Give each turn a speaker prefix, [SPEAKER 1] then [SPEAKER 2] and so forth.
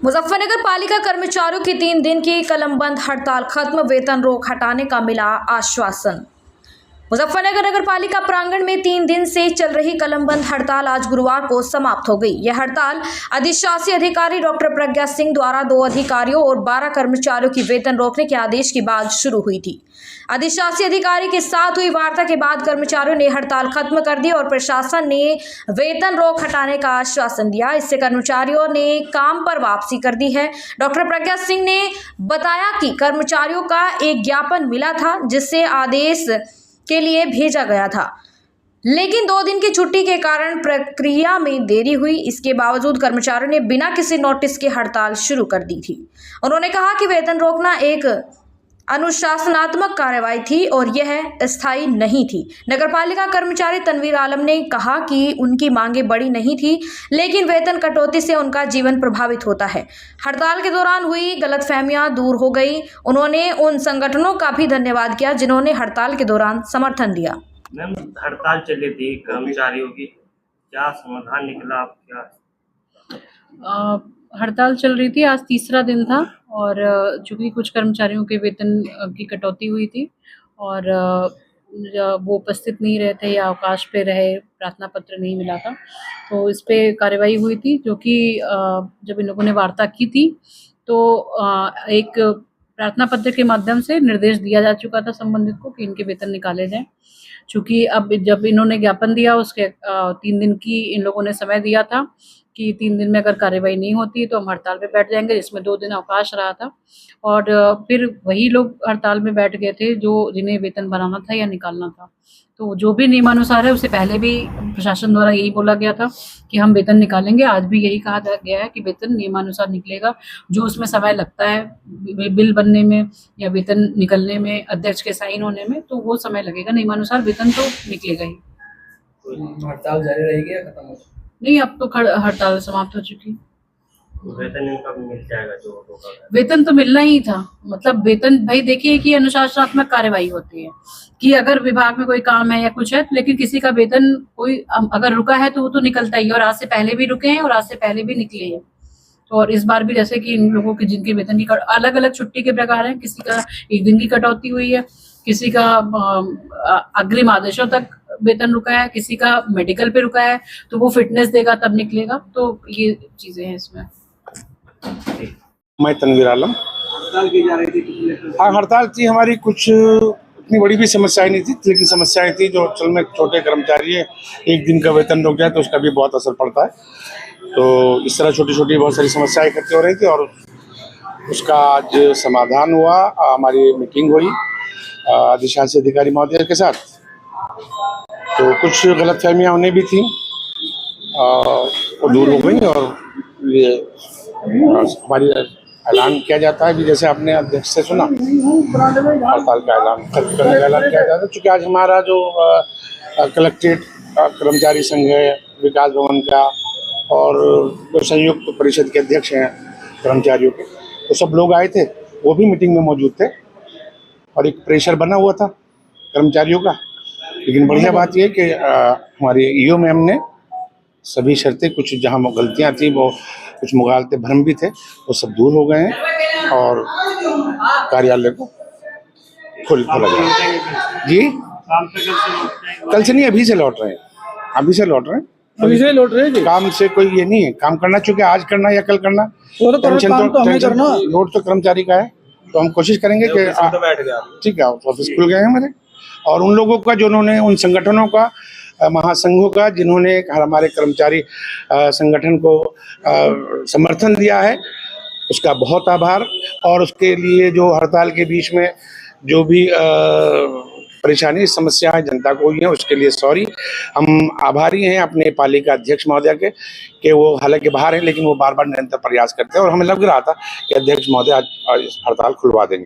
[SPEAKER 1] मुजफ्फरनगर पालिका कर्मचारियों की 3 दिन की कलमबंद हड़ताल खत्म, वेतन रोक हटाने का मिला आश्वासन। मुजफ्फरनगर नगर पालिका प्रांगण में 3 दिन से चल रही कलमबंद हड़ताल आज गुरुवार को समाप्त हो गई। यह हड़ताल अधिशासी अधिकारी डॉक्टर प्रज्ञा सिंह द्वारा 2 अधिकारियों और 12 कर्मचारियों की वेतन रोकने के आदेश के बाद शुरू हुई थी। अधिशासी अधिकारी के साथ हुई वार्ता के बाद कर्मचारियों ने हड़ताल खत्म कर दी और प्रशासन ने वेतन रोक हटाने का आश्वासन दिया। इससे कर्मचारियों ने काम पर वापसी कर दी है। डॉक्टर प्रज्ञा सिंह ने बताया कि कर्मचारियों का एक ज्ञापन मिला था जिससे आदेश के लिए भेजा गया था, लेकिन 2 दिन की छुट्टी के कारण प्रक्रिया में देरी हुई। इसके बावजूद कर्मचारियों ने बिना किसी नोटिस के हड़ताल शुरू कर दी थी। उन्होंने कहा कि वेतन रोकना एक अनुशासनात्मक कार्रवाई थी और यह स्थायी नहीं थी। नगरपालिका कर्मचारी तनवीर आलम ने कहा कि उनकी मांगें बड़ी नहीं थी, लेकिन वेतन कटौती से उनका जीवन प्रभावित होता है। हड़ताल के दौरान हुई गलतफहमियां दूर हो गई। उन्होंने उन संगठनों का भी धन्यवाद किया जिन्होंने हड़ताल के दौरान समर्थन दिया।
[SPEAKER 2] मैम, हड़ताल चली थी कर्मचारियों की, क्या समाधान निकला? आप क्या
[SPEAKER 3] हड़ताल चल रही थी, आज तीसरा दिन था और चूँकि कुछ कर्मचारियों के वेतन की कटौती हुई थी और वो उपस्थित नहीं रहे थे या अवकाश पे रहे, प्रार्थना पत्र नहीं मिला था, तो इस पे कार्रवाई हुई थी। जो कि जब इन लोगों ने वार्ता की थी तो एक प्रार्थना पत्र के माध्यम से निर्देश दिया जा चुका था संबंधित को कि इनके वेतन निकाले जाएँ। चूँकि अब जब इन्होंने ज्ञापन दिया उसके 3 दिन की इन लोगों ने समय दिया था कि 3 दिन में अगर कार्रवाई नहीं होती तो हम हड़ताल पे बैठ जाएंगे, जिसमें 2 दिन अवकाश रहा था और फिर वही लोग हड़ताल में बैठ गए थे जो जिन्हें वेतन बनाना था या निकालना था। तो जो भी नियमानुसार है, उससे पहले भी प्रशासन द्वारा यही बोला गया था कि हम वेतन निकालेंगे। आज भी यही कहा गया है कि वेतन नियमानुसार निकलेगा। जो उसमें समय लगता है बिल बनने में या वेतन निकलने में, अध्यक्ष के साइन होने में, तो वो समय लगेगा। नियमानुसार वेतन तो निकलेगा ही।
[SPEAKER 4] हड़ताल जारी रहेगी या खत्म हो?
[SPEAKER 3] नहीं, अब तो हड़ताल समाप्त हो चुकी।
[SPEAKER 2] वेतन इनका मिल जाएगा? जो
[SPEAKER 3] वेतन तो मिलना ही था। मतलब वेतन, भाई देखिए कि अनुशासनात्मक कार्रवाई होती है कि अगर विभाग में कोई काम है या कुछ है, लेकिन किसी का वेतन कोई अगर रुका है तो वो तो निकलता ही है, और आज से पहले भी रुके हैं और आज से पहले भी निकले हैं। और इस बार भी जैसे कि इन लोगों की जिनके वेतन की अलग अलग छुट्टी के प्रकार है, किसी का 1 दिन की कटौती हुई है, किसी का अग्रिम आदेशों तक वेतन रुका है, किसी का मेडिकल पे रुका है, तो वो फिटनेस देगा तब निकलेगा। तो ये चीजें हैं इसमें।
[SPEAKER 5] मैं तनवीर आलम।
[SPEAKER 4] हड़ताल की जा रही थी?
[SPEAKER 5] हाँ, हड़ताल थी हमारी। कुछ इतनी बड़ी भी समस्याएं नहीं थी, लेकिन समस्याएं थी जो असल में छोटे कर्मचारी है, 1 दिन का वेतन रुक जाए तो उसका भी बहुत असर पड़ता है। तो इस तरह छोटी छोटी बहुत सारी समस्याएं इकट्ठी हो रही थी और उसका आज समाधान हुआ। हमारी मीटिंग हुई अधिशासी अधिकारी महोदय के साथ, तो कुछ गलतफहमियां उन्हें भी थी वो दूर हो गई और ये हमारी ऐलान किया जाता है भी, जैसे आपने अध्यक्ष से सुना, हड़ताल का ऐलान खत्म करने का ऐलान किया जाता है। चूँकि आज हमारा जो कलेक्ट्रेट कर्मचारी संघ है, विकास भवन का, और जो संयुक्त परिषद के अध्यक्ष हैं कर्मचारियों के, तो सब लोग आए थे, वो भी मीटिंग में मौजूद थे और एक प्रेशर बना हुआ था कर्मचारियों का। लेकिन बढ़िया बात यह कि हमारे ईओ मैम ने सभी शर्तें, कुछ जहाँ गलतियाँ थी, वो कुछ मुगालते भ्रम भी थे, वो सब दूर हो गए हैं और कार्यालय को खोला गया। जी, कल से नहीं, अभी से लौट रहे हैं। अभी से लौट रहे हैं। काम से कोई ये नहीं है, काम करना, चूंकि आज करना या कल करना, टेंशन तो लोड तो कर्मचारी का है। तो हम कोशिश करेंगे कि ठीक है, ऑफिस खुल गए हैं हमारे, और उन लोगों का जिन्होंने, उन संगठनों का, महासंघों का, जिन्होंने हमारे कर्मचारी संगठन को समर्थन दिया है, उसका बहुत आभार। और उसके लिए जो हड़ताल के बीच में जो भी परेशानी समस्याएं जनता को हुई हैं, उसके लिए सॉरी। हम आभारी हैं अपने पालिका अध्यक्ष महोदय के कि वो हालांकि बाहर हैं, लेकिन वो बार बार निरंतर प्रयास करते हैं और हमें लग रहा था कि अध्यक्ष महोदय आज हड़ताल खुलवा देंगे।